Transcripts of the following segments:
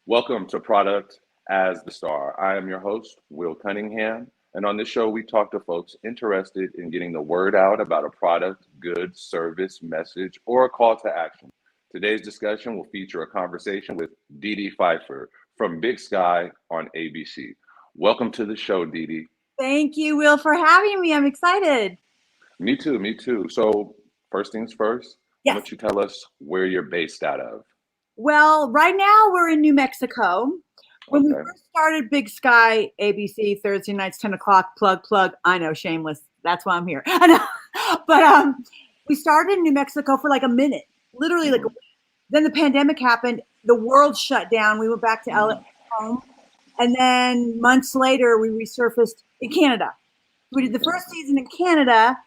Welcome to Product as the Star. I am your host, Will Cunningham, and on this show, we talk to folks interested in getting the word out about a product, good, service, message, or a call to action. Today's discussion will feature a conversation with Dedee Pfeiffer from Big Sky on ABC. Welcome to the show, Didi. Thank you, Will, for having me. I'm excited. Me too, me too. So, first things first, why Yes. don't you tell us where you're based out of? Well, right now we're in New Mexico. When we Okay. first started Big Sky ABC Thursday nights, 10 o'clock, plug. I know, shameless. That's why I'm here. I know. But we started in New Mexico for like a minute, literally like a Mhm. week. Then the pandemic happened. The world shut down. We went back to LA Mhm. home. And then months later, we resurfaced in Canada. We did the Okay. first season in Canada,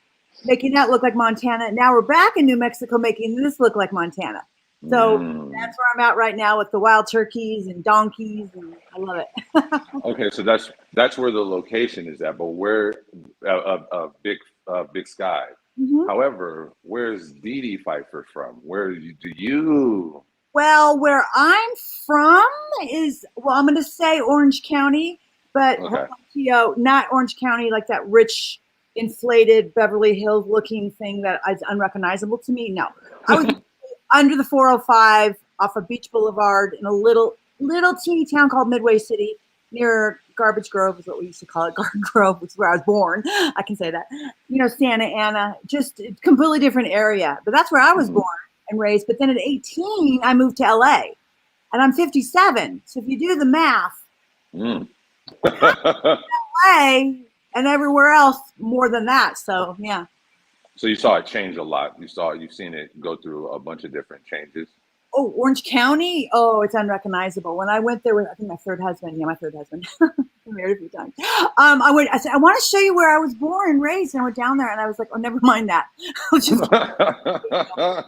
making that look like Montana. Now we're back in New Mexico, making this look like Montana. So Mm. that's where I'm at right now with the wild turkeys and donkeys, and I love it. Okay, so that's where the location is at, but where Big Sky. Mhm. However, where's Dedee Pfeiffer from? Do you? Well, where I'm from is, well, I'm going to say Orange County, but hold Okay. on, Tio, not Orange County, like that rich, inflated Beverly Hills looking thing that is unrecognizable to me. No, I was under the 405 off of Beach Boulevard in a little teeny town called Midway City near Garbage Grove is what we used to call it. Garden Grove, which is where I was born. I can say that. Santa Ana, just a completely different area. But that's where I was Mhm. born and raised. But then at 18, I moved to LA and I'm 57. So if you do the math, Mm. LA and everywhere else more than that. So yeah. So you saw it change a lot. You've seen it go through a bunch of different changes. Oh, Orange County. Oh, it's unrecognizable. When I went there with, I think my third husband. Yeah, my third husband. I'm married a few times. I said, I want to show you where I was born and raised. And I went down there and I was like, oh, never mind that. Which is the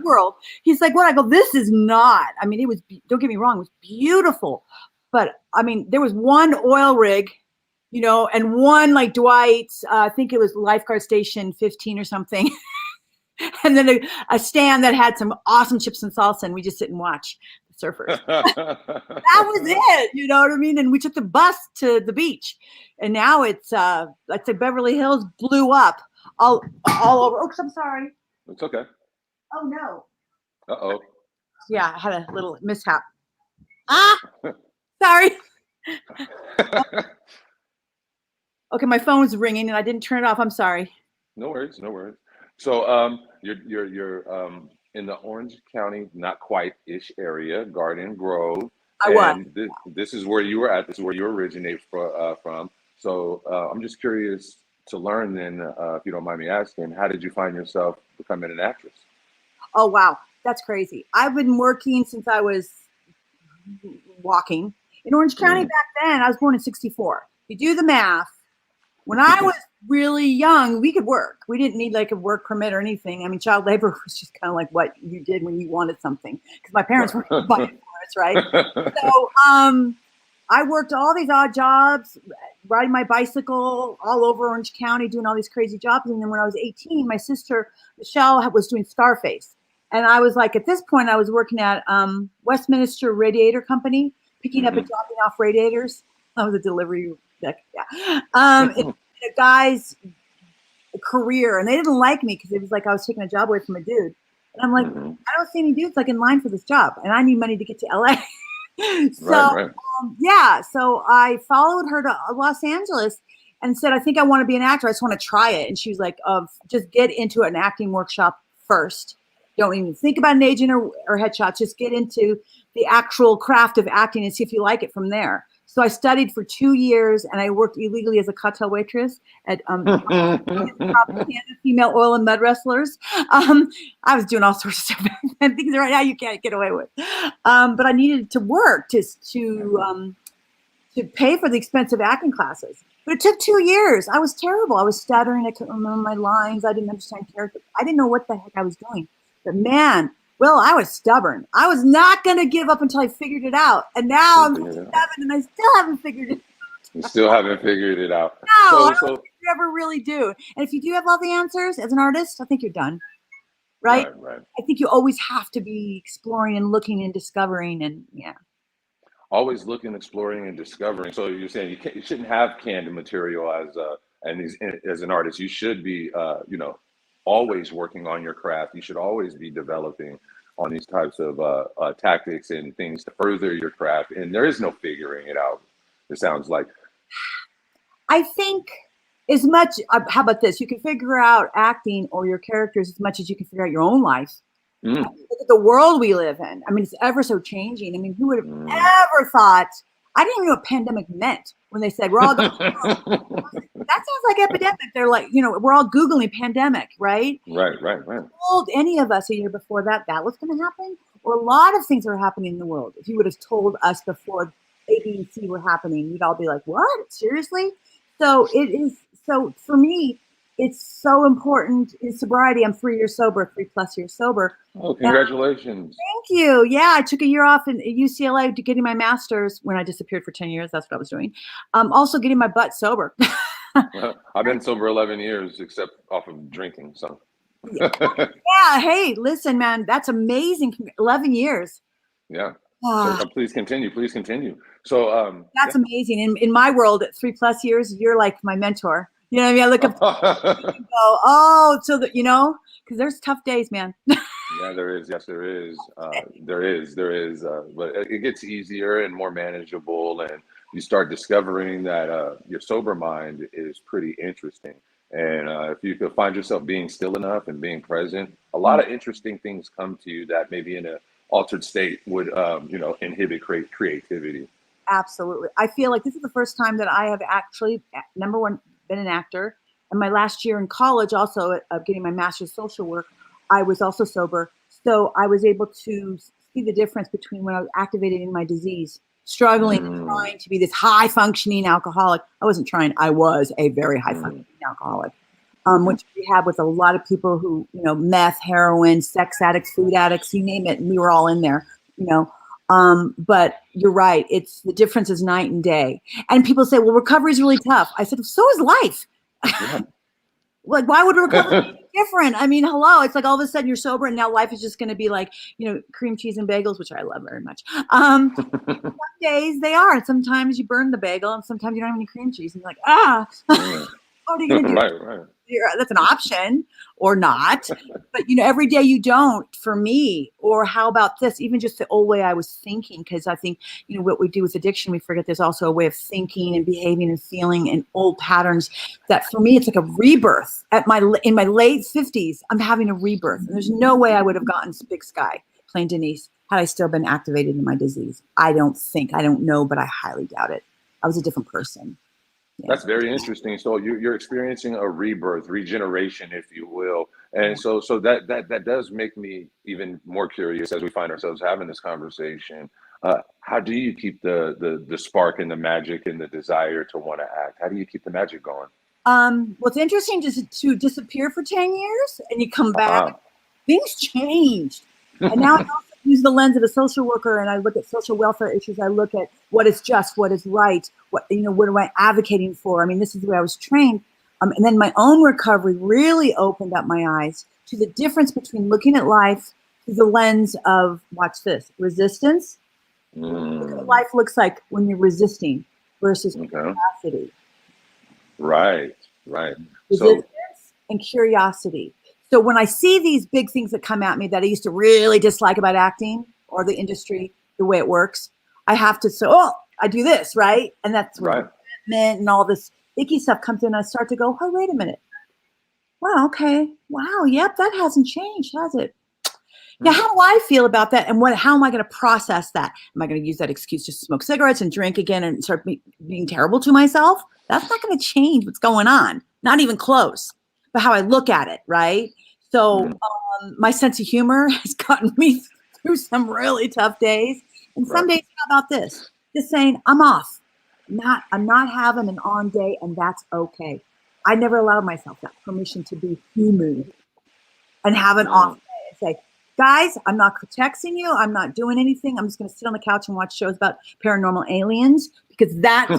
world. He's like, what? I go, this is not. I mean, it was, don't get me wrong, it was beautiful. But I mean, there was one oil rig, and one like Dwight's, I think it was Lifeguard Station 15 or something. And then a stand that had some awesome chips and salsa, and we just sit and watch the surfers. That was it, you know what I mean? And we took the bus to the beach, and now it's like the Beverly Hills blew up all over. Oops, I'm sorry. It's okay. Oh no. Uh-oh. Yeah, I had a little mishap. Ah, sorry. Okay, my phone's ringing, and I didn't turn it off. I'm sorry. No worries, no worries. So you're in the Orange County, not quite ish area, Garden Grove, I was. and this is where you were at. This is where you originate from. So I'm just curious to learn then, if you don't mind me asking, how did you find yourself becoming an actress? Oh wow, that's crazy. I've been working since I was walking in Orange County Mm. back then. I was born in '64. You do the math. When I was really young, we could work. We didn't need like a work permit or anything. I mean, child labor was just kind of like what you did when you wanted something because my parents were buying for us, right? So I worked all these odd jobs, riding my bicycle all over Orange County, doing all these crazy jobs. And then when I was 18, my sister Michelle was doing Scarface, and I was like, at this point, I was working at Westminster Radiator Company, picking up and Mhm. dropping off radiators. I was a delivery. Yeah. It's a guy's career, and they didn't like me because it was like I was taking a job away from a dude. And I'm like, Mhm. I don't see any dudes like in line for this job, and I need money to get to LA. Right, So right. yeah, so I followed her to Los Angeles and said, I think I want to be an actor. I just want to try it. And she was like, just get into an acting workshop first. Don't even think about an agent or headshots. Just get into the actual craft of acting and see if you like it from there. So I studied for 2 years and I worked illegally as a cocktail waitress at female oil and mud wrestlers. I was doing all sorts of stuff and things right now you can't get away with. But I needed to work to pay for the expensive acting classes. But it took 2 years. I was terrible. I was stuttering. I couldn't remember my lines. I didn't understand character. I didn't know what the heck I was doing. But man, well, I was stubborn. I was not going to give up until I figured it out. And now I'm 57 and I still haven't figured it out. You still haven't figured it out. No, I don't So think you ever really do. And if you do have all the answers as an artist, I think you're done. Right? right, right. I think you always have to be exploring and looking and discovering and yeah. always looking, exploring, and discovering. So you're saying you shouldn't have canned material as an artist. You should be, always working on your craft. You should always be developing on these types of tactics and things to further your craft. And there is no figuring it out. It sounds like. I think as much, how about this? You can figure out acting or your characters as much as you can figure out your own life. Mm. Look at the world we live in. I mean, it's ever so changing. I mean, who would have ever thought? I didn't even know what pandemic meant when they said we're all going. That sounds like epidemic. They're like, we're all Googling pandemic, right? Right. Told any of us a year before that was going to happen, or a lot of things are happening in the world. If you would have told us before A, B, and C were happening, we'd all be like, "What? Seriously?" So it is. So for me, it's so important in sobriety. I'm 3 years sober, 3+ years sober. Oh, congratulations. Thank you. Yeah, I took a year off in UCLA to getting my master's when I disappeared for 10 years. That's what I was doing. Also getting my butt sober. I've been sober 11 years, except off of drinking. So. Yeah. Hey, listen, man, that's amazing. 11 years. Yeah. So please continue. So that's amazing. In my world, at 3+ years, you're like my mentor. You know what I mean? I look up and go, so that, because there's tough days, man. Yeah, there is. Yes, there is. There is. But it gets easier and more manageable, and you start discovering that your sober mind is pretty interesting. And if you could find yourself being still enough and being present, a lot of interesting things come to you that maybe in an altered state would, inhibit creativity. Absolutely. I feel like this is the first time that I have actually, number one, been an actor. And my last year in college, also getting my master's of social work, I was also sober. So I was able to see the difference between when I was activated in my disease, struggling and trying to be this high functioning alcoholic. I wasn't trying, I was a very high functioning alcoholic, which we have with a lot of people who, meth, heroin, sex addicts, food addicts, you name it. And we were all in there, but you're right. It's the difference is night and day. And people say, well, recovery is really tough. I said, so is life. Yeah. Like, why would recovery be different? I mean, hello. It's like all of a sudden you're sober and now life is just going to be like, cream cheese and bagels, which I love very much. Some days they are. Sometimes you burn the bagel and sometimes you don't have any cream cheese. And you're like, what are you going to do? Right. That's an option or not. But, every day you don't, for me. Or how about this? Even just the old way I was thinking, because I think, what we do with addiction, we forget there's also a way of thinking and behaving and feeling and old patterns that for me, it's like a rebirth. In my late 50s, I'm having a rebirth. And there's no way I would have gotten Big Sky, Plain Denise, had I still been activated in my disease. I don't know, but I highly doubt it. I was a different person. Yeah. That's very interesting. So you're experiencing a rebirth, regeneration, if you will. And so that does make me even more curious as we find ourselves having this conversation. How do you keep the spark and the magic and the desire to want to act? How do you keep the magic going? What's interesting is to disappear for 10 years and you come back, things changed. And now I also use the lens of a social worker and I look at social welfare issues. I look at what is just, what is right, what am I advocating for? I mean, this is the way I was trained. And then my own recovery really opened up my eyes to the difference between looking at life through the lens of, watch this, resistance. Look at what life looks like when you're resisting versus curiosity. Right. Resistance and curiosity. So when I see these big things that come at me that I used to really dislike about acting or the industry, the way it works, I have to say, I do this, right? And that's where resentment and all this icky stuff comes in. I start to go, wait a minute. Wow, okay. Wow, yep, that hasn't changed, has it? Now, how do I feel about that? And how am I going to process that? Am I going to use that excuse to smoke cigarettes and drink again and start being terrible to myself? That's not going to change what's going on. Not even close. But how I look at it, right? So my sense of humor has gotten me through some really tough days. And some days, how about this? Just saying, I'm off. I'm not having an on day, and that's okay. I never allowed myself that permission to be human and have an off day and say, guys, I'm not texting you. I'm not doing anything. I'm just going to sit on the couch and watch shows about paranormal aliens because that's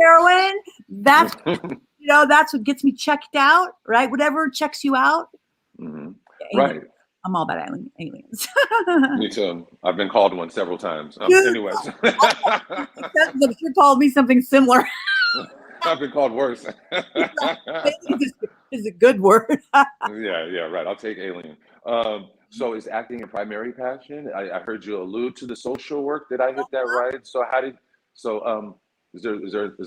heroin. That's that's what gets me checked out, right? Whatever checks you out. Right. I'm all about aliens. Me too. I've been called one several times. Dude, Anyways, I'm sure called me something similar. I've been called worse. Is a good word. Yeah, right. I'll take alien. So is acting your primary passion? I heard you allude to the social work. Did I hit that right? So is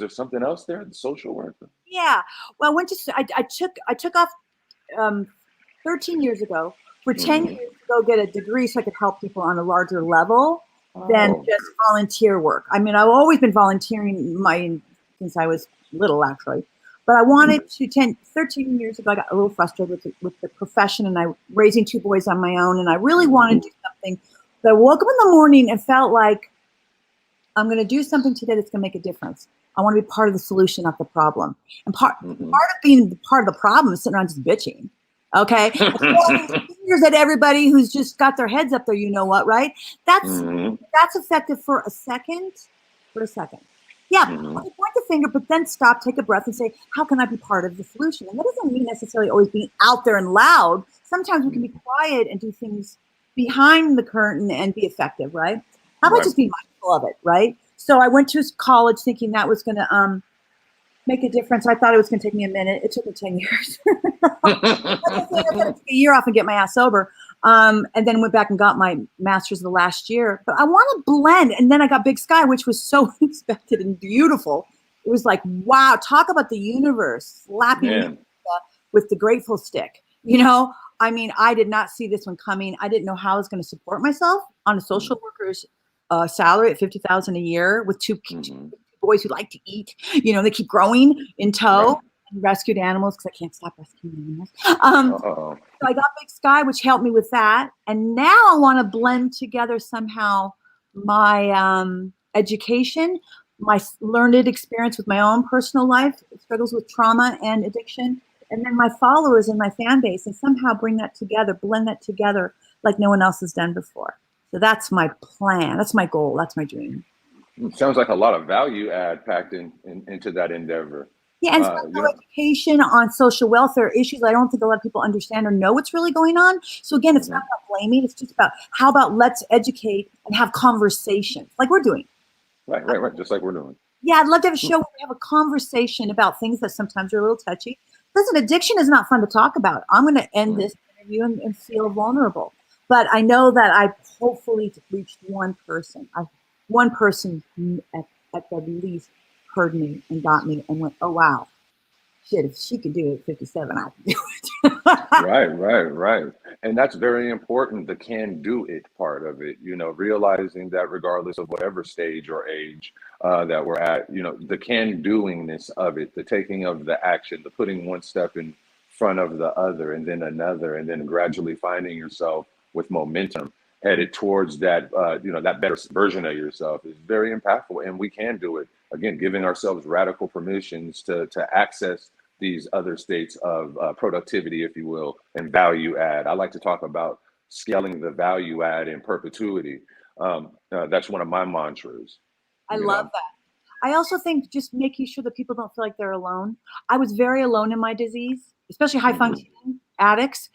there something else there? The social work? Yeah. Well, I took off 13 years ago for 10 Mhm. years to go get a degree so I could help people on a larger level than Oh. just volunteer work. I mean, I've always been volunteering since I was little, actually. But I wanted to 13 years ago, I got a little frustrated with the profession, and I raising two boys on my own, and I really wanted to do something. So I woke up in the morning and felt like I'm going to do something today that's going to make a difference. I want to be part of the solution, not the problem. And part of being part of the problem is sitting around just bitching. Okay. Fingers at everybody who's just got their heads up there. You know what, right? That's effective for a second. Yeah. Okay, point the finger, but then stop, take a breath, and say, how can I be part of the solution? And that doesn't mean necessarily always being out there and loud. Sometimes we can be quiet and do things behind the curtain and be effective, right? How about just be mindful of it, right? So I went to college thinking that was going to make a difference. I thought it was going to take me a minute. It took me 10 years. I took a year off and get my ass sober. And then went back and got my master's the last year. But I want to blend. And then I got Big Sky, which was so unexpected and beautiful. It was like, wow, talk about the universe slapping with the grateful stick. You know, I mean, I did not see this one coming. I didn't know how I was going to support myself on a social worker's salary at $50,000 a year with two boys who like to eat. You know, they keep growing in tow. And rescued animals because I can't stop rescuing animals. So I got Big Sky, which helped me with that. And now I want to blend together somehow my education, my learned experience with my own personal life, struggles with trauma and addiction, and then my followers and my fan base, and somehow bring that together, blend that together like no one else has done before. So that's my plan. That's my goal. That's my dream. Sounds like a lot of value add packed into that endeavor. Yeah, and education on social welfare issues, I don't think a lot of people understand or know what's really going on. So again, it's not about blaming. It's just about how about let's educate and have conversations like we're doing. Right. Just like we're doing. Yeah, I'd love to have a show where we have a conversation about things that sometimes are a little touchy. Listen, addiction is not fun to talk about. I'm going to end this interview and feel vulnerable. But I know that I've hopefully reached one person. One person at the least heard me and got me and went, oh, wow, shit, if she could do it at 57, I can do it. Right. And that's very important, the can do it part of it, you know, realizing that regardless of whatever stage or age that we're at, you know, the can doingness of it, the taking of the action, the putting one step in front of the other and then another, and then gradually finding yourself with momentum headed towards that, that better version of yourself is very impactful. And we can do it. Again, giving ourselves radical permissions to access these other states of productivity, if you will, and value add. I like to talk about scaling the value add in perpetuity. That's one of my mantras. I love that. I also think just making sure that people don't feel like they're alone. I was very alone in my disease, especially high functioning addicts.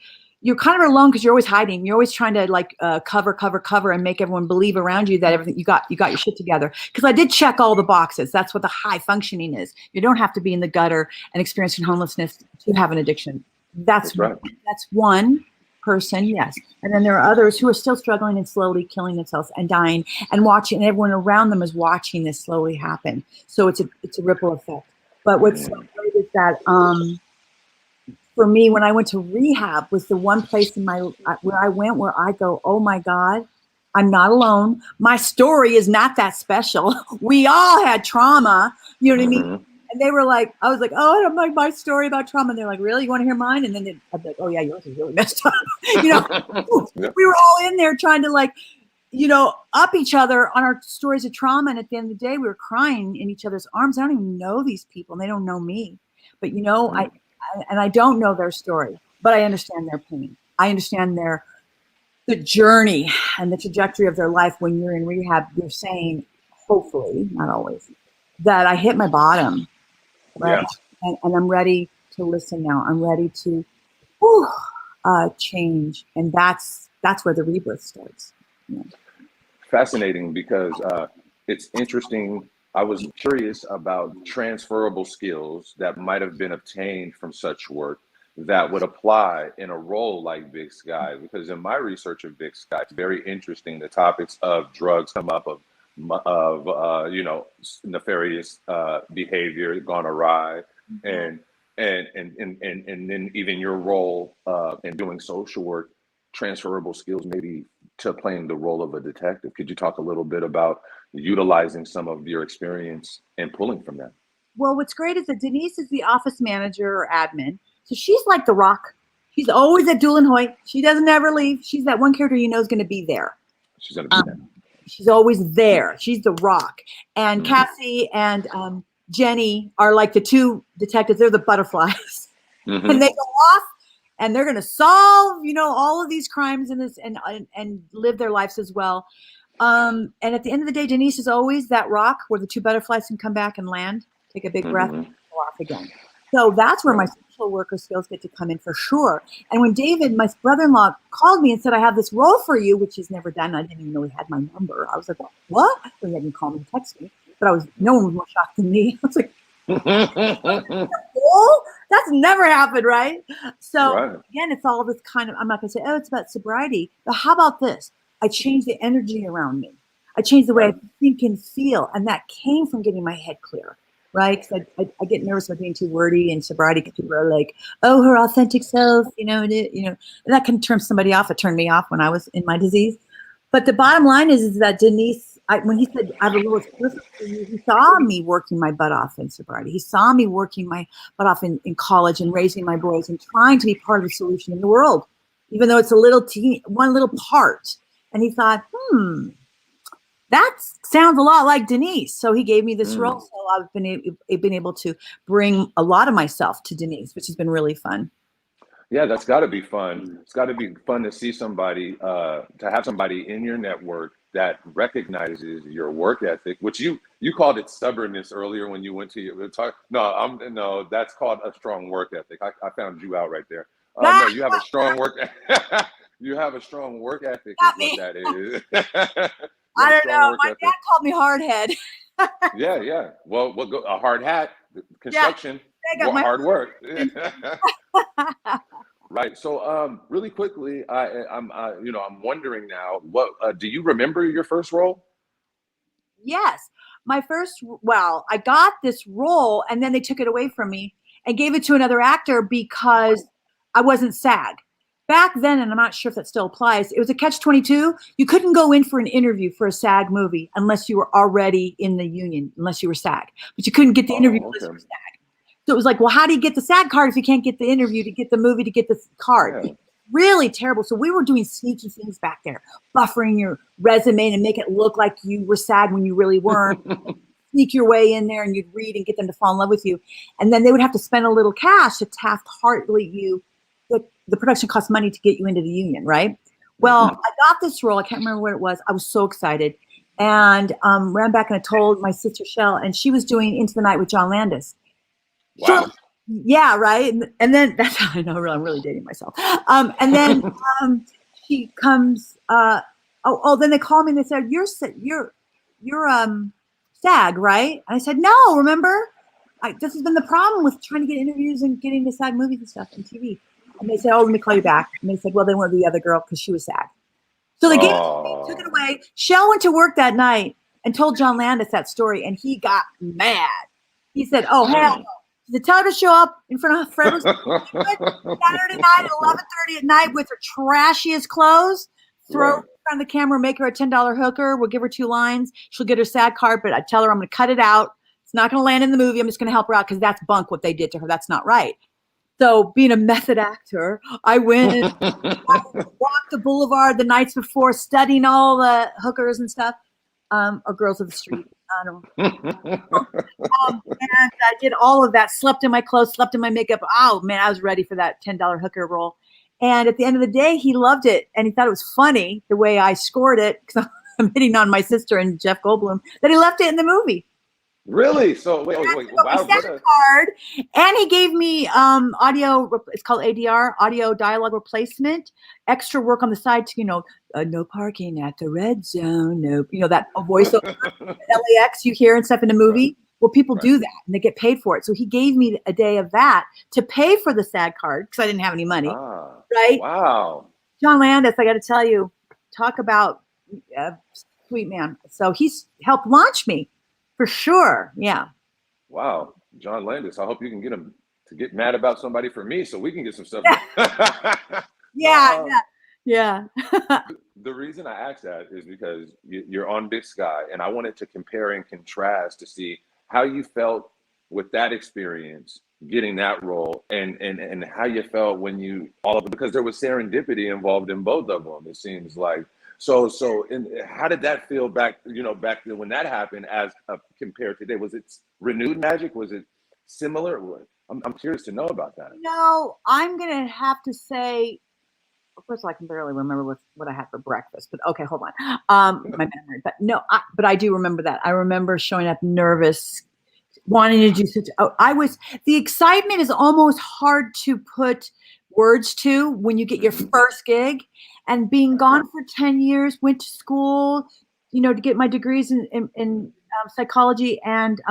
You're kind of alone because you're always hiding. You're always trying to cover and make everyone believe around you that everything you got your shit together. Because I did check all the boxes. That's what the high functioning is. You don't have to be in the gutter and experiencing homelessness to have an addiction. That's right. That's one person, yes. And then there are others who are still struggling and slowly killing themselves and dying and watching, and everyone around them is watching this slowly happen. So it's a ripple effect. But what's so great is that for me, when I went to rehab, was the one place where I went where I go, oh my God, I'm not alone. My story is not that special. We all had trauma. You know what I mean? And they were like, I was like, oh, I don't like my story about trauma. And they're like, really? You want to hear mine? And then I'd be like, oh yeah, yours is really messed up. We were all in there trying to up each other on our stories of trauma. And at the end of the day, we were crying in each other's arms. I don't even know these people and they don't know me. But I don't know their story, but I understand their pain. I understand the journey and the trajectory of their life. When you're in rehab, you're saying, hopefully, not always, that I hit my bottom, right? Yeah. And I'm ready to listen now. I'm ready to change, and that's where the rebirth starts. Yeah. Fascinating, because it's interesting. I was curious about transferable skills that might have been obtained from such work that would apply in a role like Big Sky. Because in my research of Big Sky, it's very interesting. The topics of drugs come up, of nefarious behavior gone awry, and and then even your role in doing social work, transferable skills maybe to playing the role of a detective. Could you talk a little bit about utilizing some of your experience and pulling from that? Well, what's great is that Denise is the office manager or admin. So she's like the rock. She's always at Duel and Hoyt. She doesn't ever leave. She's that one character you know is going to be there. She's going to be there. She's always there. She's the rock. And Cassie and Jenny are like the two detectives. They're the butterflies. And they go off and they're going to solve, all of these crimes in this and live their lives as well. And at the end of the day, Denise is always that rock where the two butterflies can come back and land, take a big breath, and go off again. So that's where my social worker skills get to come in for sure. And when David, my brother-in-law, called me and said, I have this role for you, which he's never done. I didn't even know he had my number. I was like, what? Well, he hadn't called me and text me. But no one was more shocked than me. I was like, oh, that's never happened, right? So again, it's all this kind of, I'm not going to say, it's about sobriety. But how about this? I changed the energy around me. I changed the way I think and feel. And that came from getting my head clear. Right? Because I get nervous about being too wordy, and sobriety, people are like, oh, her authentic self, and that can turn somebody off. It turned me off when I was in my disease. But the bottom line is that Denise, when he said, I have a little explicit for you, he saw me working my butt off in sobriety. He saw me working my butt off in college and raising my boys and trying to be part of the solution in the world, even though it's one little part. And he thought, that sounds a lot like Denise. So he gave me this role. So I've been able to bring a lot of myself to Denise, which has been really fun. Yeah, that's got to be fun. It's got to be fun to see somebody, to have somebody in your network that recognizes your work ethic, which you called it stubbornness earlier when you went to your talk. No, that's called a strong work ethic. I found you out right there. No, you have a strong work. You have a strong work ethic. Is what that is. I don't know. My dad called me hard head. Yeah. Well, we'll go a hard hat, construction, hard work. Right. So, really quickly, I'm wondering now, what do you remember your first role? Yes, my first. Well, I got this role, and then they took it away from me and gave it to another actor because I wasn't SAG. Back then, and I'm not sure if that still applies, it was a catch-22. You couldn't go in for an interview for a SAG movie unless you were already in the union, unless you were SAG. But you couldn't get the interview unless you were SAG. So it was like, well, how do you get the SAG card if you can't get the interview to get the movie to get the card? Yeah. Really terrible. So we were doing sneaky things back there, buffering your resume and make it look like you were SAG when you really weren't. Sneak your way in there and you'd read and get them to fall in love with you. And then they would have to spend a little cash to Taft-Hartley you. The production costs money to get you into the union, right? Well, I got this role. I can't remember what it was. I was so excited. And ran back and I told my sister, Shell, and she was doing Into the Night with John Landis. Wow. So, yeah, right? And then, that's how I know, I'm really dating myself. And then she comes, then they call me and they said, you're SAG, right? And I said, no, remember? This has been the problem with trying to get interviews and getting to SAG movies and stuff and TV. And they said, oh, let me call you back. And they said, well, they wanted the other girl because she was SAG. So they gave it to me, took it away. Shell went to work that night and told John Landis that story, and he got mad. He said, oh, hell no. He said, tell her to show up in front of Frederick's Saturday night at 11:30 at night with her trashiest clothes, throw her on the camera, make her a $10 hooker. We'll give her 2 lines. She'll get her SAG card, but I tell her I'm going to cut it out. It's not going to land in the movie. I'm just going to help her out because that's bunk what they did to her. That's not right. So being a method actor, I went and walked the boulevard the nights before, studying all the hookers and stuff, or girls of the street. I don't know. And I did all of that, slept in my clothes, slept in my makeup. Oh, man, I was ready for that $10 hooker role. And at the end of the day, he loved it. And he thought it was funny the way I scored it, because I'm hitting on my sister and Jeff Goldblum, that he left it in the movie. Really? So wait, Yeah, wait, he got my wow, what SAD a card, and he gave me audio. It's called ADR, audio dialogue replacement. Extra work on the side to no parking at the red zone. No, that voiceover LAX you hear and stuff in the right, movie. Well, people right. do that and they get paid for it. So he gave me a day of that to pay for the SAD card because I didn't have any money. Ah, Right, wow. John Landis. I got to tell you, talk about sweet man. So he's helped launch me for sure. Yeah. Wow. John Landis. I hope you can get him to get mad about somebody for me so we can get some stuff done. No, Yeah, yeah. the reason I asked that is because you're on Big Sky, and I wanted to compare and contrast to see how you felt with that experience, getting that role, and how you felt when you all of it, because there was serendipity involved in both of them. It seems like how did that feel back? Back then when that happened, as compared to today, was it renewed magic? Was it similar? I'm curious to know about that. No, I'm gonna have to say. First of all, I can barely remember what I had for breakfast, but okay, hold on. My memory, but no, but I do remember that. I remember showing up nervous, wanting to do such. The excitement is almost hard to put words to when you get your first gig, and being gone for 10 years, went to school, to get my degrees in psychology and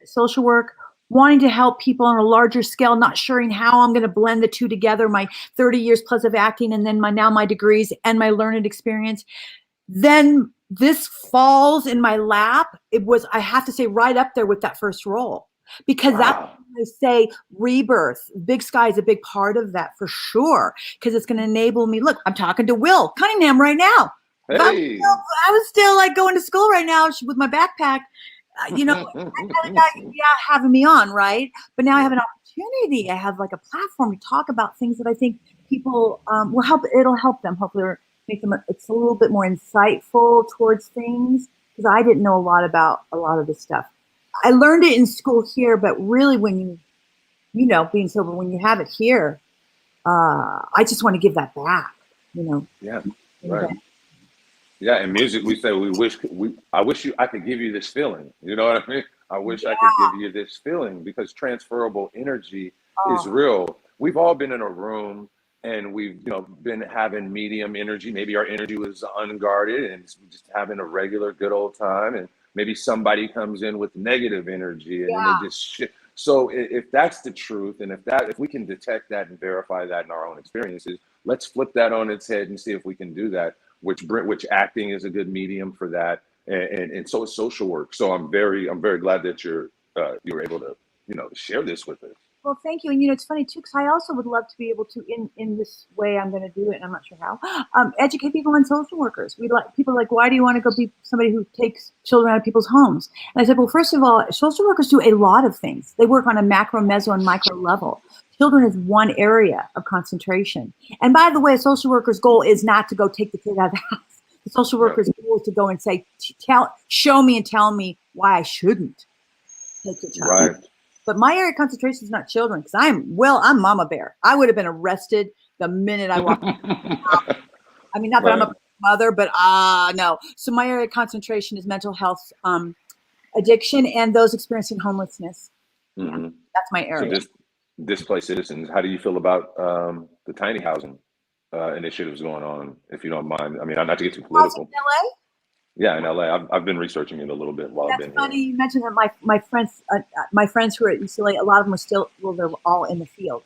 social work, wanting to help people on a larger scale, not sure how I'm going to blend the two together, my 30 years plus of acting and then my degrees and my learned experience. Then this falls in my lap. I have to say, right up there with that first role, because that's Wow. when I say rebirth. Big Sky is a big part of that for sure, because it's going to enable me. Look, I'm talking to Will Cunningham right now. If Hey. I was still like going to school right now with my backpack, having me on, right? But now I have an opportunity. I have like a platform to talk about things that I think people will help. It'll help them, hopefully, make them. It's a little bit more insightful towards things, because I didn't know a lot about a lot of this stuff. I learned it in school here, but really, when being sober, when you have it here, I just want to give that back. Yeah. Right. Yeah, in music, we say I could give you this feeling. You know what I mean? I wish I could give you this feeling, because transferable energy is real. We've all been in a room and we've been having medium energy. Maybe our energy was unguarded and just having a regular good old time. And maybe somebody comes in with negative energy and then it just So if that's the truth, and if we can detect that and verify that in our own experiences, let's flip that on its head and see if we can do that. Which acting is a good medium for that, and so is social work. So I'm very glad that you were able to share this with us. Well, thank you. And it's funny too, because I also would love to be able to, in this way, I'm going to do it, and I'm not sure how, educate people on social workers. People are like, why do you want to go be somebody who takes children out of people's homes? And I said, well, first of all, social workers do a lot of things. They work on a macro, meso, and micro level. Children is one area of concentration. And by the way, a social worker's goal is not to go take the kid out of the house. The social worker's goal is to go and say, show me and tell me why I shouldn't take your child. Right. But my area of concentration is not children, because I'm Mama Bear. I would have been arrested the minute I walked out. I mean, not that I'm a mother, but no. So my area of concentration is mental health, addiction, and those experiencing homelessness. Mm-hmm. Yeah, that's my area. So displaced citizens, how do you feel about the tiny housing initiatives going on, if you don't mind? I mean, not to get too political. In LA? Yeah, in LA. I've been researching it a little bit while I've been funny here. You mentioned that my friends who are at UCLA, a lot of them are still, they're all in the field,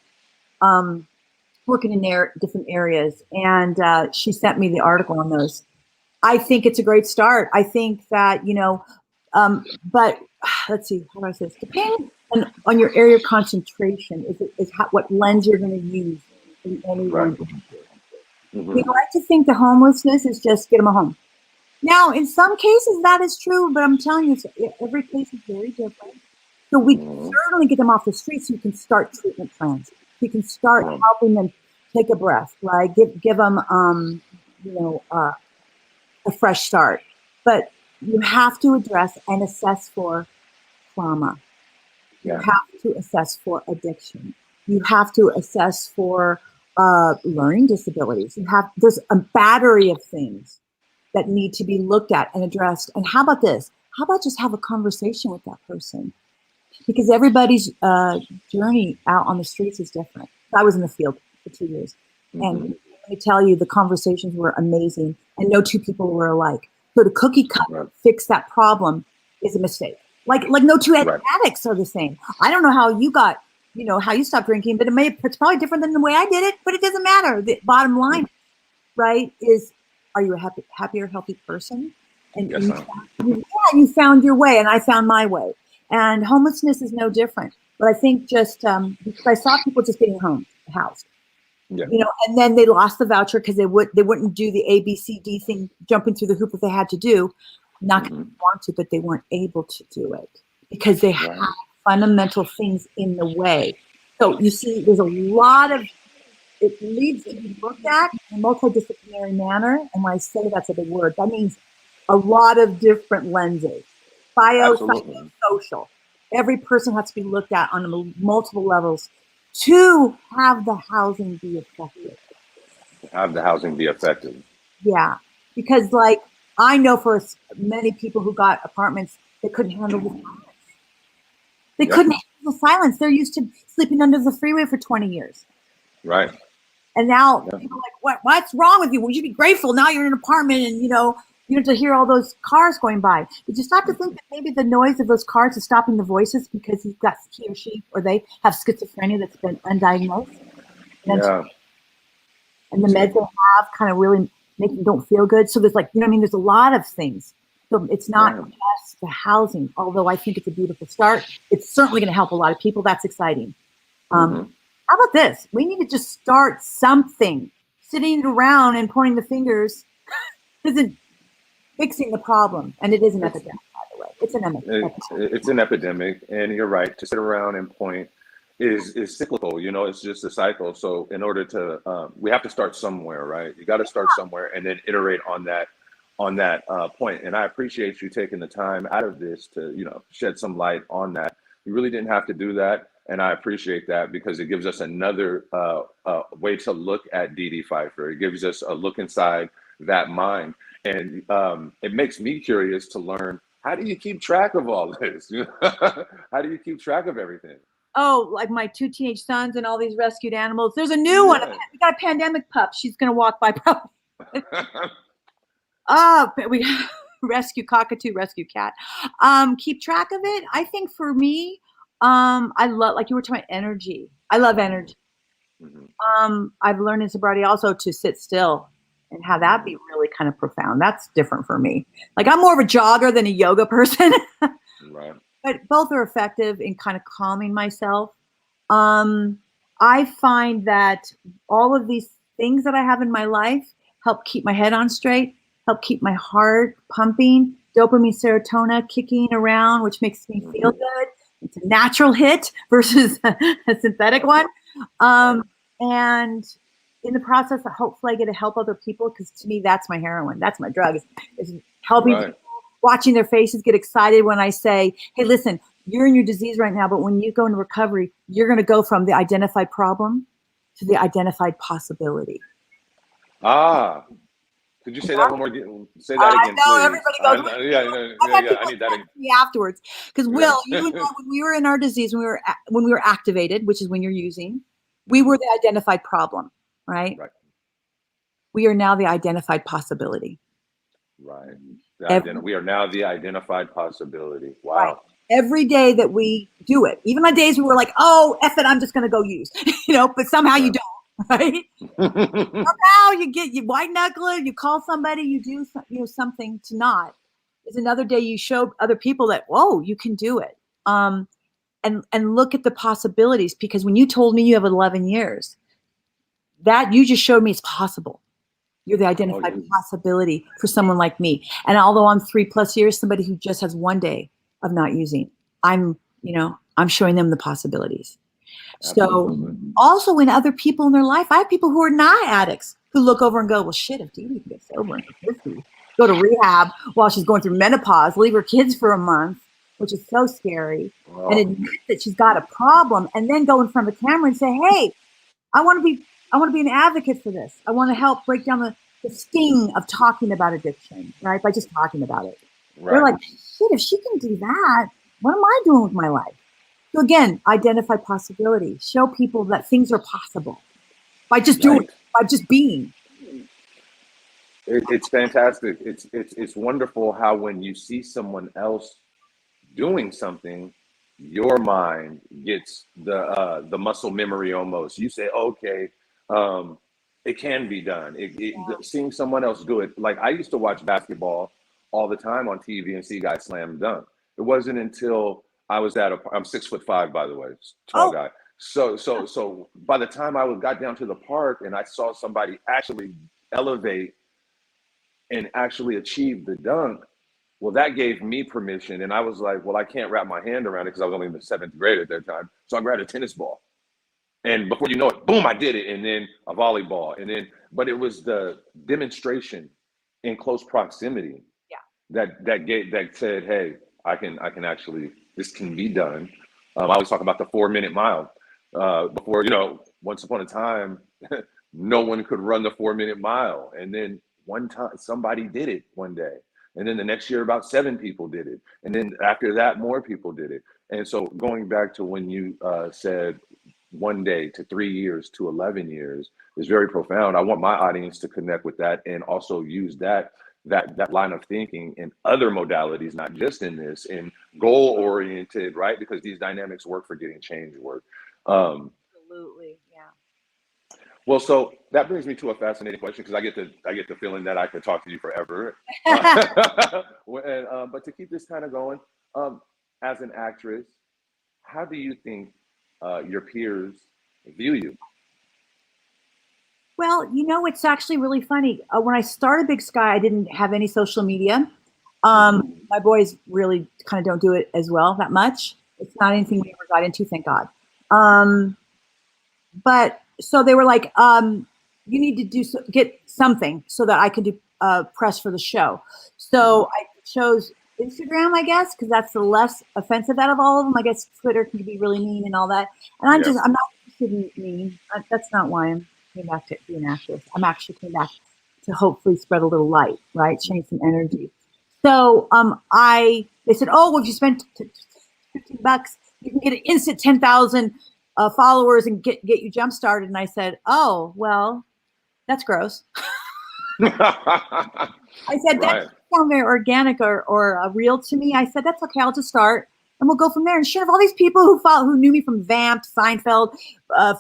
working in their different areas. And she sent me the article on those. I think it's a great start. I think that, but let's see, how do I say this? Depending on your area of concentration is what lens you're going to use in any one. Mm-hmm. We like to think the homelessness is just get them a home. Now, in some cases, that is true, but I'm telling you, every case is very different. So we can certainly get them off the streets. So you can start treatment plans. You can start helping them take a breath, right? Give them, a fresh start. But you have to address and assess for trauma. You have to assess for addiction. You have to assess for learning disabilities. There's a battery of things that need to be looked at and addressed. And how about this? how about just have a conversation with that person? Because everybody's journey out on the streets is different. I was in the field for 2 years. And let me tell you, the conversations were amazing, and no two people were alike. So to cookie cut fix that problem is a mistake. Like no two addicts are the same. I don't know how you got, how you stopped drinking, but it's probably different than the way I did it, but it doesn't matter. The bottom line, right, is, are you a happier, healthy person? And Yes, you found your way, and I found my way. And homelessness is no different. But I think just because I saw people just getting housed, and then they lost the voucher because they wouldn't do the ABCD thing, jumping through the hoop that they had to do. Not because they want to, but they weren't able to do it because they had fundamental things in the way. So you see, there's a lot of, it needs to be looked at in a multidisciplinary manner. And when I say that's a big word, that means a lot of different lenses. Social. Every person has to be looked at on multiple levels to have the housing be effective. Yeah, because I know for many people who got apartments, they couldn't handle the silence. They couldn't handle the silence. They're used to sleeping under the freeway for 20 years. Right. And now people are like, what's wrong with you? Well, you should be grateful. Now you're in an apartment and, you don't have to hear all those cars going by. Did you stop to think that maybe the noise of those cars is stopping the voices because he or she or they have schizophrenia that's been undiagnosed? And the meds they have kind of really make them don't feel good. So there's there's a lot of things. So it's not just the housing, although I think it's a beautiful start. It's certainly going to help a lot of people. That's exciting. How about this? We need to just start something. Sitting around and pointing the fingers isn't fixing the problem. And it is an epidemic, by the way. It's an epidemic. It's an epidemic. And you're right. To sit around and point is cyclical. It's just a cycle. So in order to, we have to start somewhere, right? You got to start somewhere and then iterate on that point. And I appreciate you taking the time out of this to, shed some light on that. You really didn't have to do that. And I appreciate that because it gives us another way to look at Dedee Pfeiffer. It gives us a look inside that mind. And it makes me curious to learn, how do you keep track of all this? How do you keep track of everything? Oh, like my 2 teenage sons and all these rescued animals. There's a new one. We got a pandemic pup. She's going to walk by probably. We rescue cockatoo, rescue cat. Keep track of it. I think for me, I love, like you were talking about, energy. I love energy. I've learned in sobriety also to sit still and have that be really kind of profound. That's different for me. I'm more of a jogger than a yoga person. Right. But both are effective in kind of calming myself. I find that all of these things that I have in my life help keep my head on straight, help keep my heart pumping, dopamine, serotonin kicking around, which makes me feel good. It's a natural hit versus a synthetic one. And in the process, hopefully I get to help other people, because to me, that's my heroin. That's my drug, is helping people, watching their faces get excited when I say, hey, listen, you're in your disease right now, but when you go into recovery, you're going to go from the identified problem to the identified possibility. Could you say that one more? Say that again, know, please. Everybody goes, I need that again. Afterwards, because Will, you know, when we were in our disease, when we were activated, which is when you're using, we were the identified problem, right? Right. We are now the identified possibility. Right. We are now the identified possibility. Wow. Right. Every day that we do it, even on days where we're like, oh, F it, I'm just going to go use, but somehow you don't. Right? Somehow you white knuckle it, you call somebody, you do something to not. There's another day you show other people that, whoa, you can do it. And look at the possibilities, because when you told me you have 11 years, that you just showed me it's possible. You're the identified possibility for someone like me. And although I'm 3+ years, somebody who just has 1 day of not using, I'm showing them the possibilities. Absolutely. So also when other people in their life, I have people who are not addicts who look over and go, well, shit, if Didi can get sober and go to rehab while she's going through menopause, leave her kids for a month, which is so scary, and admit that she's got a problem, and then go in front of the camera and say, hey, I want to be an advocate for this. I want to help break down the sting of talking about addiction, right? By just talking about it. Right. They're like, shit, if she can do that, what am I doing with my life? So again, identify possibility. Show people that things are possible by just doing, Right. by just being. It's fantastic. It's wonderful how when you see someone else doing something, your mind gets the muscle memory almost. You say, okay, it can be done. Seeing someone else do it. Like I used to watch basketball all the time on TV and see guys slam dunk. It wasn't until I was I'm 6'5", by the way, tall Oh, guy. So by the time I got down to the park and I saw somebody actually elevate and actually achieve the dunk, well, that gave me permission. And I was like, well, I can't wrap my hand around it because I was only in the 7th grade at that time. So I grabbed a tennis ball. And before you know it, boom, I did it. And then a volleyball. And then, but it was the demonstration in close proximity that said, hey, I can actually, this can be done. I always talk about the 4-minute mile. Before, once upon a time, no one could run the 4-minute mile. And then one time somebody did it one day. And then the next year, about 7 people did it. And then after that, more people did it. And so going back to when you said 1 day to 3 years to 11 years is very profound. I want my audience to connect with that and also use that line of thinking in other modalities, not just in this, in goal-oriented, right? Because these dynamics work for getting change work. absolutely, yeah. Well, so that brings me to a fascinating question because I get the feeling that I could talk to you forever. But to keep this kind of going, as an actress, how do you think your peers view you? Well, it's actually really funny. When I started Big Sky, I didn't have any social media. My boys really kind of don't do it as well that much. It's not anything we ever got into, thank God. But so they were like, you need to get something so that I could do press for the show. So I chose Instagram, I guess, because that's the less offensive out of all of them. I guess Twitter can be really mean and all that. And I'm not interested in mean. That's not why I'm came back to be an actress. I'm actually came back to hopefully spread a little light, right? Change some energy. So they said, oh, well, if you spend $15, you can get an instant 10,000 followers and get you jump started. And I said, oh, well, that's gross. I said, that doesn't sound very organic or real to me. I said, that's okay. I'll just start and we'll go from there. And sure, all these people who knew me from Vamp, Seinfeld,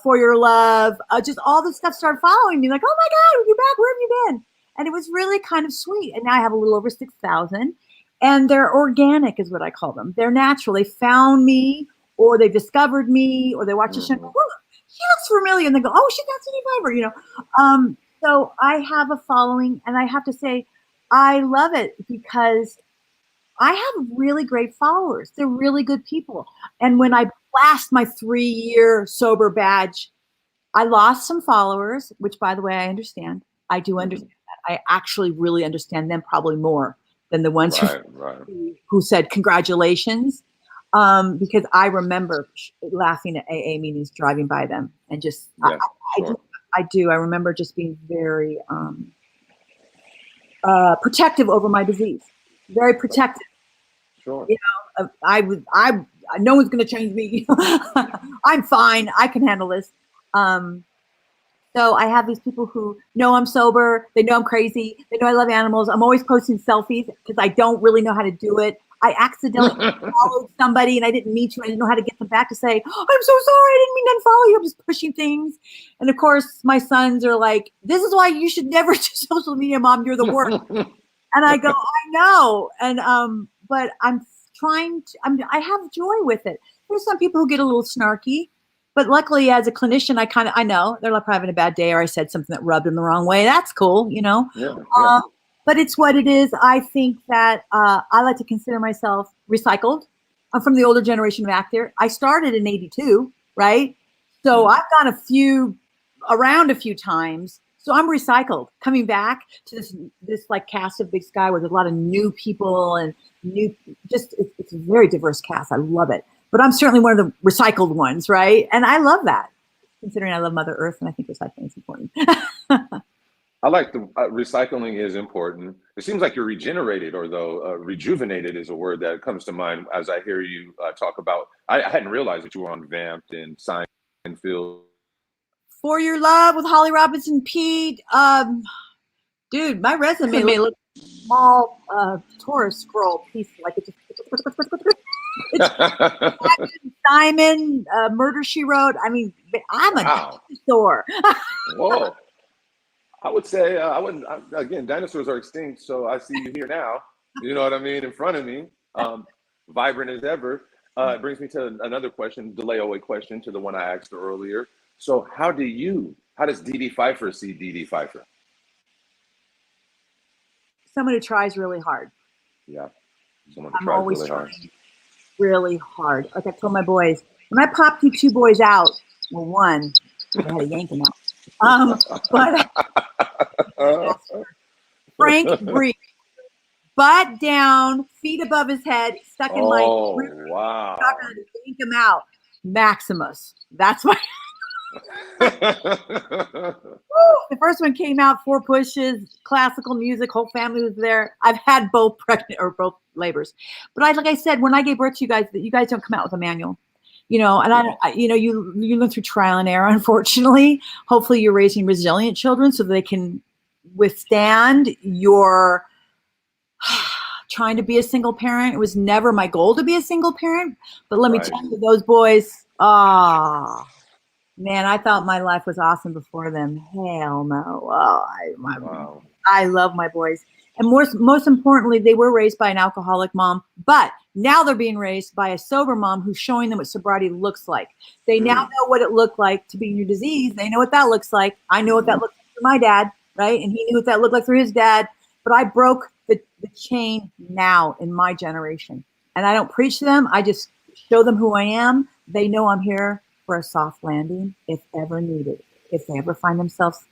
For Your Love, just all this stuff started following me. Like, oh my God, are you back? Where have you been? And it was really kind of sweet. And now I have a little over 6,000 and they're organic is what I call them. They're natural. They found me or they discovered me or they watch a show. Oh, she looks familiar. And they go, oh, she's not Dedee Pfeiffer, So I have a following and I have to say, I love it because I have really great followers. They're really good people. And when I blast my 3-year sober badge, I lost some followers, which by the way, I understand. I do understand that. I actually really understand them probably more than the ones who said congratulations. Because I remember laughing at AA meetings, driving by them and just, I do. I remember just being very protective over my disease, very protective. Sure. No one's going to change me. I'm fine. I can handle this. So I have these people who know I'm sober. They know I'm crazy. They know I love animals. I'm always posting selfies because I don't really know how to do it. I accidentally followed somebody and I didn't mean to. I didn't know how to get them back to say, oh, I'm so sorry. I didn't mean to unfollow you. I'm just pushing things. And of course, my sons are like, this is why you should never do social media, Mom. You're the worst. And I go, I know. And, but I'm trying to, I have joy with it. There's some people who get a little snarky, but luckily as a clinician, I know they're like having a bad day or I said something that rubbed them the wrong way. That's cool, but it's what it is. I think that I like to consider myself recycled. I'm from the older generation of actor. I started in '82, right? So I've gone around a few times. So I'm recycled, coming back to this like cast of Big Sky where there's a lot of new people and it's a very diverse cast. I love it. But I'm certainly one of the recycled ones, right? And I love that, considering I love Mother Earth and I think recycling is important. I like the recycling is important. It seems like you're regenerated, or though rejuvenated is a word that comes to mind as I hear you talk about. I hadn't realized that you were on Vamped and Seinfeld. For Your Love with Holly Robinson Pete. Dude, my resume looks like a small Taurus scroll piece, like it just it's Simon, Murder She Wrote. I mean, I'm a dinosaur. Whoa. I would say I wouldn't. Again, dinosaurs are extinct, so I see you here now. You know what I mean, in front of me, vibrant as ever. It brings me to another question, the layaway question to the one I asked earlier. So, how does Dedee Pfeiffer see Dedee Pfeiffer? Someone who tries really hard. Yeah, someone who tries really hard. Really hard. Like I told my boys, when I popped you two boys out, well, one, I had to yank them out. But Frank Breed, butt down, feet above his head, stuck in my room. Wow. Not gonna yank him out. Maximus. That's my the first one came out, 4 pushes, classical music, whole family was there. I've had both pregnant or both labors, but like I said, when I gave birth to you guys don't come out with a manual, you know. And you learn through trial and error. Unfortunately, hopefully, you're raising resilient children so they can withstand your trying to be a single parent. It was never my goal to be a single parent, but let me tell you, those boys, man, I thought my life was awesome before them. Hell no. I love my boys. And most importantly, they were raised by an alcoholic mom, but now they're being raised by a sober mom who's showing them what sobriety looks like. They now know what it looked like to be in your disease. They know what that looks like. I know what that looks like for my dad, right? And he knew what that looked like for his dad. But I broke the chain now in my generation. And I don't preach to them. I just show them who I am. They know I'm here for a soft landing if ever needed. If they ever find themselves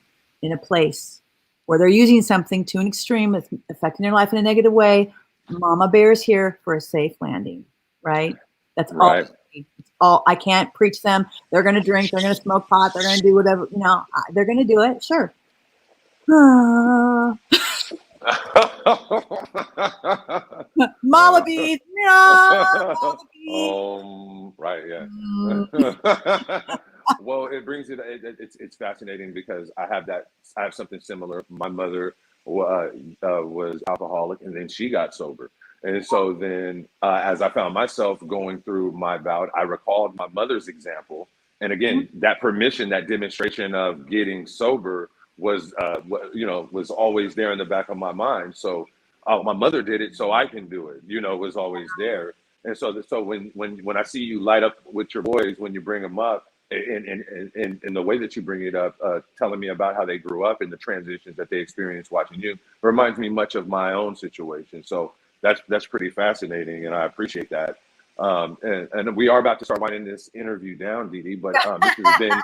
in a place where they're using something to an extreme that's affecting their life in a negative way, Mama Bear is here for a safe landing, right? That's all. It's all. I can't preach them. They're going to drink. They're going to smoke pot. They're going to do whatever. You know, they're going to do it. Sure. Mama bees. No. Right. Yeah. Well, it brings it. It's fascinating because I have something similar. My mother was alcoholic, and then she got sober. And so then, as I found myself going through my bout, I recalled my mother's example. And again, that permission, that demonstration of getting sober was always there in the back of my mind. So my mother did it, so I can do it. It was always there. And so when I see you light up with your boys, when you bring them up, in the way that you bring it up, telling me about how they grew up and the transitions that they experienced watching you, reminds me much of my own situation. So that's pretty fascinating, and I appreciate that. And we are about to start winding this interview down, Didi, but this has been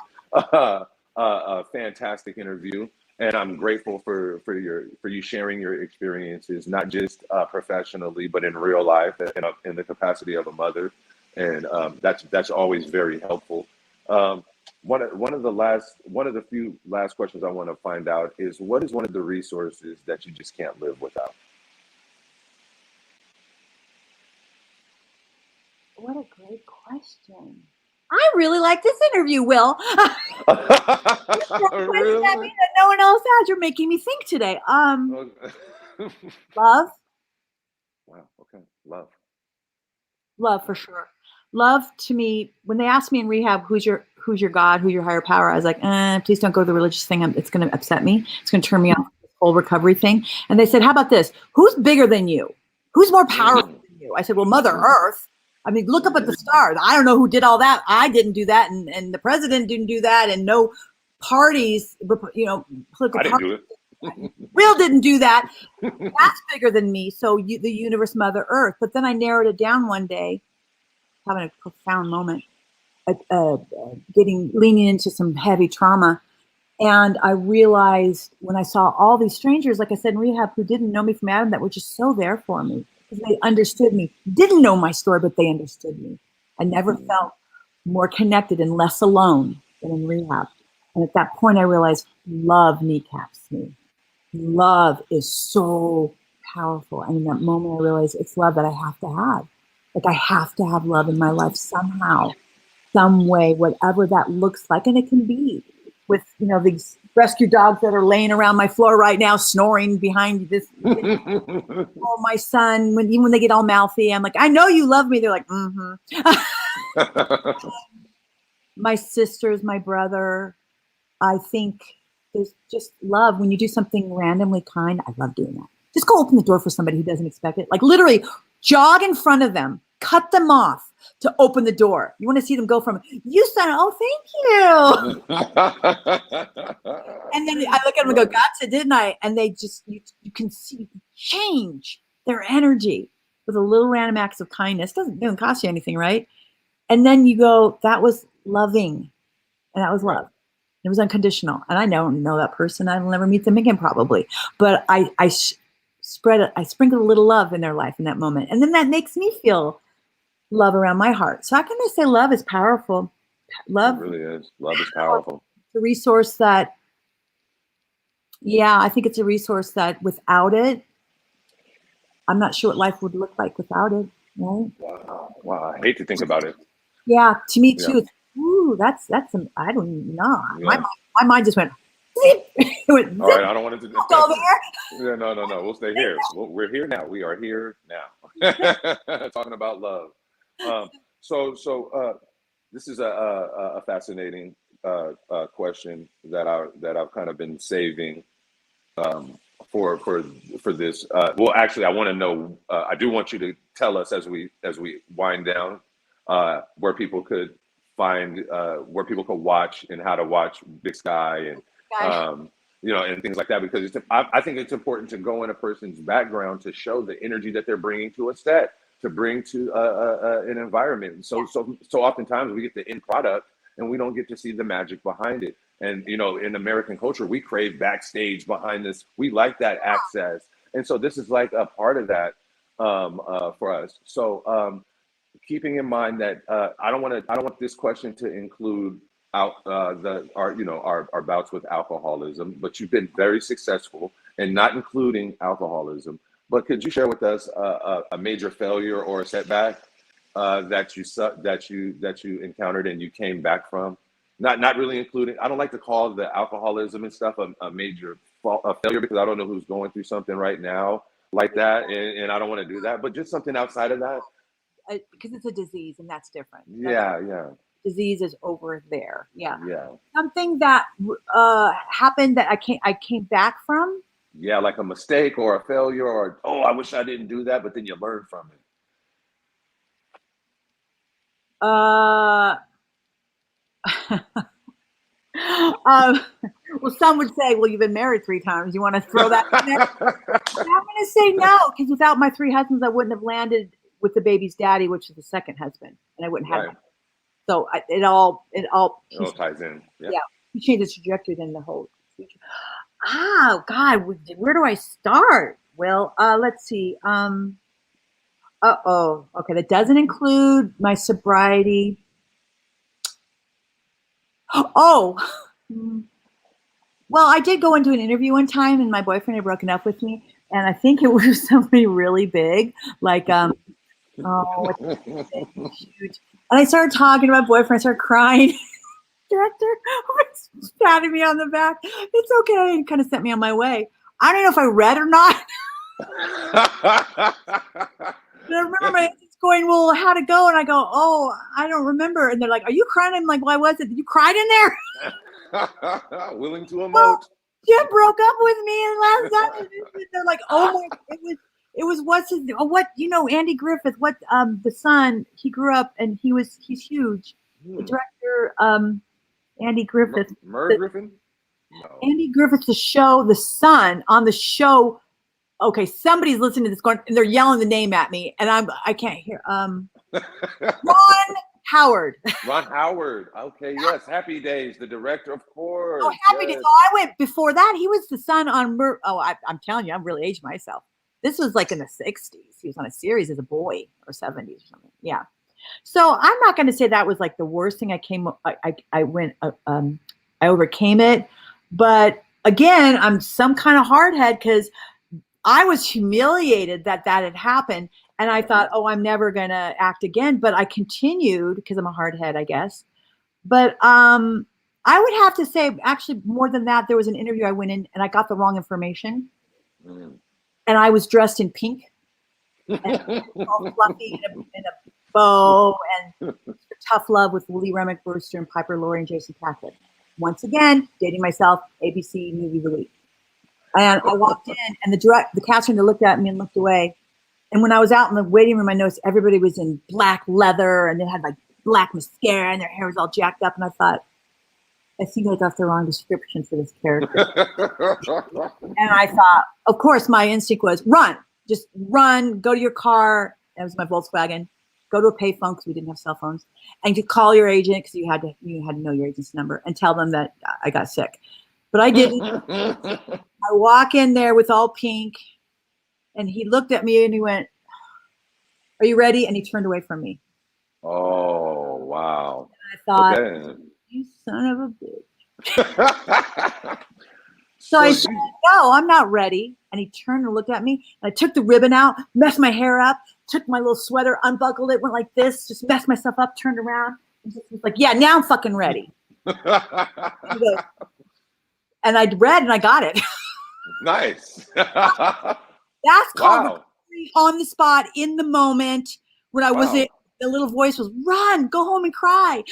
a fantastic interview, and I'm grateful for you sharing your experiences, not just professionally, but in real life, in the capacity of a mother, and that's always very helpful. One of the few last questions I want to find out is, what is one of the resources that you just can't live without? What a great question. I really like this interview, Will. Really? That means that no one else has. You're making me think today. Love. Wow. Okay. Love for sure. Love to me, when they asked me in rehab, who's your God, who's your higher power, I was like, please don't go to the religious thing. It's going to upset me. It's going to turn me off this whole recovery thing. And they said, how about this? Who's bigger than you? Who's more powerful than you? I said, well, Mother Earth. I mean, look up at the stars. I don't know who did all that. I didn't do that. And the president didn't do that. And no parties, political I didn't do it. Will didn't do that. That's bigger than me. So the universe, Mother Earth. But then I narrowed it down one day, having a profound moment, leaning into some heavy trauma. And I realized when I saw all these strangers, like I said, in rehab, who didn't know me from Adam, that were just so there for me. Because they understood me, didn't know my story, but they understood me. I never felt more connected and less alone than in rehab. And at that point, I realized love kneecaps me. Love is so powerful. And in that moment, I realized it's love that I have to have. Like I have to have love in my life somehow, some way, whatever that looks like. And it can be with, these rescue dogs that are laying around my floor right now, snoring behind this. Oh, my son, even when they get all mouthy, I'm like, I know you love me. They're like, My sisters, my brother. I think there's just love. When you do something randomly kind, I love doing that. Just go open the door for somebody who doesn't expect it. Like literally jog in front of them, cut them off to open the door. You want to see them go from, you son, oh, thank you. And then I look at them and go, gotcha, didn't I? And they just, you can see change their energy with a little random acts of kindness. Doesn't cost you anything, right? And then you go, that was loving. And that was love. It was unconditional. And I don't know that person. I will never meet them again, probably. But I sprinkled a little love in their life in that moment. And then that makes me feel love around my heart. So how can I say love is powerful? Love it really is. Love is powerful. It's a resource that, I think it's a resource that without it, I'm not sure what life would look like without it. Right? Wow. I hate to think about it. Yeah, to me too. Yeah. Ooh, that's I don't even know. Yeah. My mind just went. It went all right, I don't want it to go there. Yeah, no. We'll stay here. We're here now. We are here now. Talking about love. So this is a fascinating question that I've kind of been saving for this. Well, actually, I want to know. I do want you to tell us as we wind down where people could find, where people could watch and how to watch Big Sky and and things like that, because I think it's important to go in a person's background to show the energy that they're bringing to a set, to bring to an environment. So oftentimes we get the end product and we don't get to see the magic behind it. And in American culture, we crave backstage behind this. We like that access, and so this is like a part of that for us. So keeping in mind that I don't want this question to include our bouts with alcoholism, but you've been very successful in not including alcoholism. But could you share with us a major failure or a setback that you encountered and you came back from? Not really including. I don't like to call the alcoholism and stuff a major failure, because I don't know who's going through something right now like that, and I don't want to do that. But just something outside of that. Because it's a disease, and that's different. Yeah. Disease is over there. Yeah. Yeah. Something that happened that I came back from. Yeah, like a mistake or a failure, or I wish I didn't do that, but then you learn from it. Well, some would say, well, you've been married 3 times. You want to throw that in there? I'm going to say no, because without my 3 husbands, I wouldn't have landed with the baby's daddy, which is the second husband, and I wouldn't have him. So it all ties in. Yeah. He changed the trajectory then the whole future. Oh God, where do I start? Well, let's see. Okay, that doesn't include my sobriety. Oh, well, I did go into an interview one time, and my boyfriend had broken up with me, and I think it was somebody really big, like huge. And I started talking to my boyfriend. I started crying. Director was patting me on the back. It's okay, and kind of sent me on my way. I don't know if I read or not. But I remember my agents going, well, how'd it go? And I go, oh, I don't remember. And they're like, are you crying? I'm like, why was it? You cried in there? Willing to emote. Well, Jim broke up with me and last night. They're like, oh my, it was Andy Griffith, the son, he grew up and he's huge. The director, Andy Griffith. Griffin? No. Andy Griffith, the son on the show. Okay, somebody's listening to this going, and they're yelling the name at me, and I can't hear. Ron Howard. Ron Howard. Okay, yes. Happy Days, the director, of course. Oh, Happy Days. Oh, I went before that. He was the son on. I'm telling you, I'm really aged myself. This was like in the 60s. He was on a series as a boy, or 70s or something. Yeah. So I'm not going to say that was like the worst thing I overcame it, but again, I'm some kind of hardhead because I was humiliated that had happened. And I thought, oh, I'm never going to act again. But I continued because I'm a hardhead, I guess. But I would have to say, actually, more than that, there was an interview I went in and I got the wrong information. And I was dressed in pink and all fluffy in a bow and tough love with Lee Remick Brewster and Piper Laurie and Jason Catholic. Once again, dating myself, ABC movie of the week. And I walked in and the casting looked at me and looked away. And when I was out in the waiting room, I noticed everybody was in black leather and they had like black mascara and their hair was all jacked up. And I thought, I think I got the wrong description for this character. And I thought, of course, my instinct was run, just run, go to your car. That was my Volkswagen. Go to a payphone because we didn't have cell phones, and you call your agent because you had to know your agent's number and tell them that I got sick. But I didn't. I walk in there with all pink, and he looked at me and he went, "Are you ready?" And he turned away from me. Oh, wow. And I thought, okay. You son of a bitch. So I said, no, I'm not ready. And he turned and looked at me. And I took the ribbon out, messed my hair up, took my little sweater, unbuckled it, went like this, just messed myself up, turned around, and just was like, yeah, now I'm fucking ready. And I read and I got it. Nice. That's called on the spot, in the moment, when I was in, the little voice was, run, go home and cry.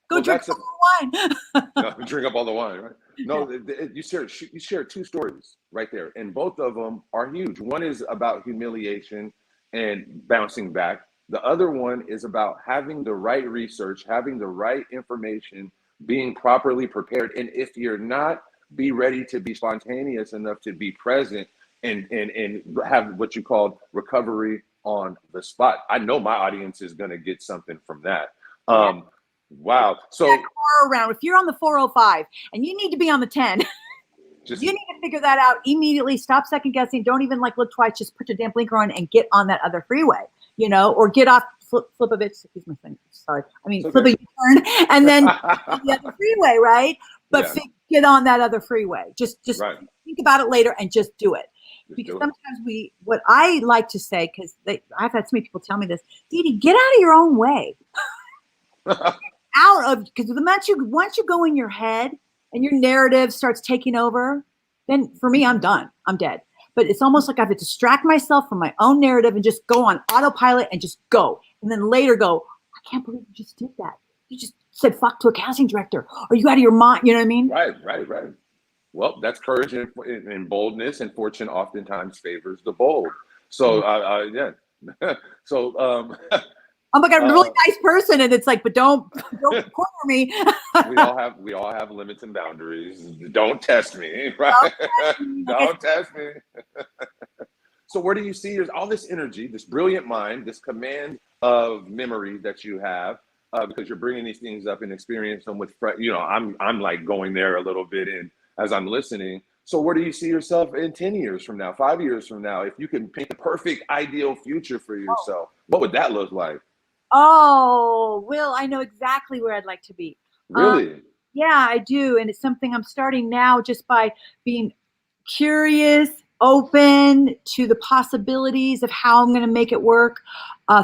Go drink all the wine. No, drink up all the wine, right? No, you shared two stories right there, and both of them are huge. One is about humiliation and bouncing back. The other one is about having the right research, having the right information, being properly prepared. And if you're not, be ready to be spontaneous enough to be present and have what you call recovery on the spot. I know my audience is going to get something from that. Wow. So around, if you're on the 405 and you need to be on the 10, you need to figure that out immediately. Stop second guessing. Don't even look twice. Just put your damn blinker on and get on that other freeway, or get off, flip a bit. Excuse my thing. Sorry. I mean, flip a U-turn and then the other freeway, right? But get on that other freeway. Just think about it later and just do it. Because sometimes what I like to say, because I've had so many people tell me this, Didi, get out of your own way. Because once you go in your head and your narrative starts taking over, then for me, I'm done. I'm dead. But it's almost like I have to distract myself from my own narrative and just go on autopilot and just go. And then later go, I can't believe you just did that. You just said fuck to a casting director. Are you out of your mind? You know what I mean? Right. Well, that's courage and boldness, and fortune oftentimes favors the bold. So, So, I'm like a really nice person, and it's like, but don't corner me. we all have limits and boundaries. Don't test me, right? Don't test me. So where do you see all this energy, this brilliant mind, this command of memory that you have, because you're bringing these things up and experience them with, I'm like going there a little bit in as I'm listening. So where do you see yourself in 10 years from now, 5 years from now? If you can paint the perfect ideal future for yourself, what would that look like? Oh, Will, I know exactly where I'd like to be. Really? Yeah, I do. And it's something I'm starting now just by being curious, open to the possibilities of how I'm going to make it work,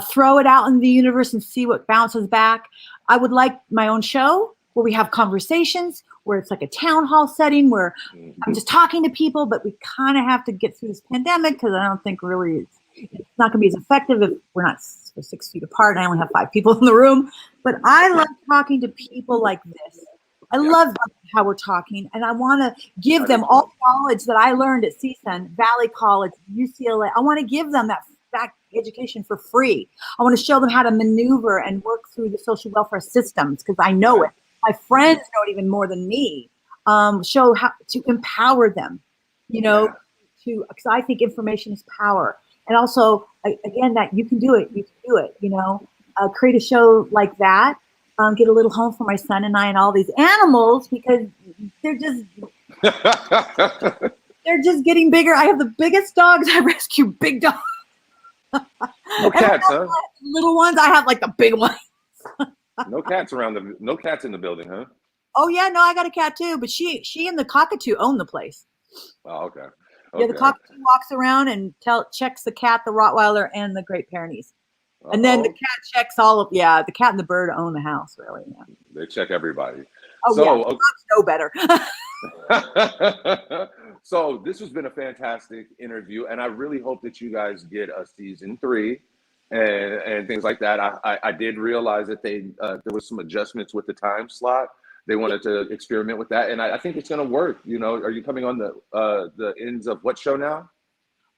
throw it out in the universe and see what bounces back. I would like my own show where we have conversations, where it's like a town hall setting where I'm just talking to people, but we kind of have to get through this pandemic because I don't think really it's not going to be as effective if we're not 6 feet apart and I only have 5 people in the room. But I love talking to people like this. I love how we're talking, and I want to give them all the knowledge that I learned at CSUN, Valley College, UCLA. I want to give them that education for free. I want to show them how to maneuver and work through the social welfare systems because I know it. My friends know it even more than me. Show how to empower them, because I think information is power. And also, again, that you can do it. You can do it. Create a show like that. Get a little home for my son and I and all these animals because they're just getting bigger. I have the biggest dogs. I rescue big dogs. No cats, huh? Little ones. I have like the big ones. No cats in the building, huh? Oh yeah, no, I got a cat too, but she and the cockatoo own the place. Oh, okay. Yeah, the Okay. cockatoo walks around and checks the cat, the Rottweiler, and the Great Pyrenees. And then the Uh-oh. cat checks all of, yeah, the cat and the bird own the house, really. Yeah. They check everybody. Oh, yeah, So, dogs know better. so this has been a fantastic interview, and I really hope that you guys get a season 3 and things like that. I did realize that there was some adjustments with the time slot. They wanted to experiment with that, and I think it's going to work. You know, are you coming on the ends of what show now?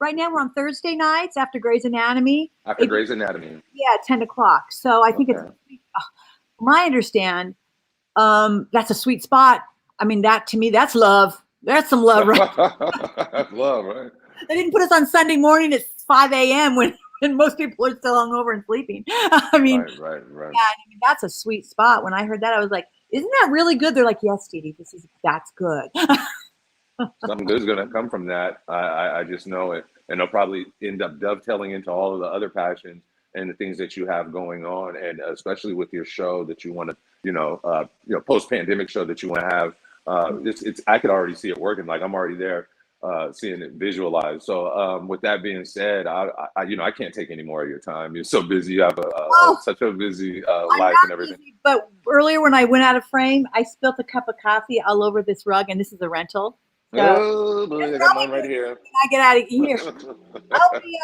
Right now we're on Thursday nights after Grey's Anatomy. After Grey's Anatomy. Yeah, 10 o'clock. So I think it's, from my understand, that's a sweet spot. I mean, that to me, that's love. That's some love, right? That's love, right? They didn't put us on Sunday morning at 5 a.m. when most people are still hungover and sleeping. I mean, right. yeah, I mean, that's a sweet spot. When I heard that, I was like, isn't that really good? They're like, yes, Didi, that's good. Something good is going to come from that. I just know it. And they'll probably end up dovetailing into all of the other passions and the things that you have going on. And especially with your show that you want to, post-pandemic show that you want to have. I could already see it working. Like I'm already there seeing it visualized. So with that being said, I can't take any more of your time. You're so busy. You have such a busy life and everything. Busy, but earlier when I went out of frame, I spilled a cup of coffee all over this rug, and this is a rental. So, oh, boy, I got mine right here. When I get out of here, I'll be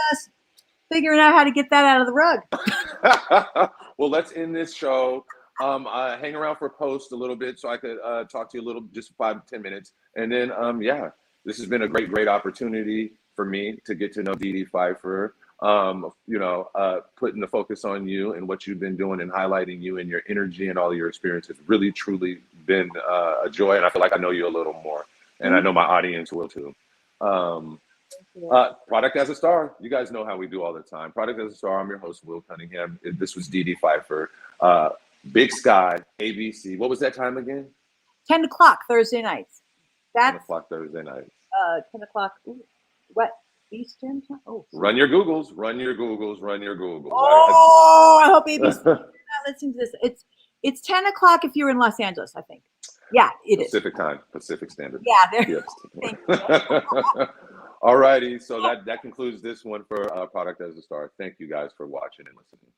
figuring out how to get that out of the rug. Well, let's end this show. Hang around for post a little bit so I could talk to you a little, just 5-10 minutes. And then, this has been a great opportunity for me to get to know Dedee Pfeiffer. Putting the focus on you and what you've been doing and highlighting you and your energy and all your experiences really, truly been a joy. And I feel like I know you a little more. And I know my audience will too. Product as a Star. You guys know how we do all the time. Product as a Star. I'm your host, Will Cunningham. This was Dedee Pfeiffer. Big Sky, ABC. What was that time again? 10 o'clock Thursday nights. 10 o'clock Thursday nights. 10 o'clock. What? Eastern time? Oh. Run your Googles. Run your Googles. Run your Googles. Oh, I hope ABC is not listening to this. It's 10 o'clock if you're in Los Angeles, I think. Yeah, it is. Pacific time, Pacific Standard. Yeah, there. Yes. All righty. So that concludes this one for Product as a Star. Thank you guys for watching and listening.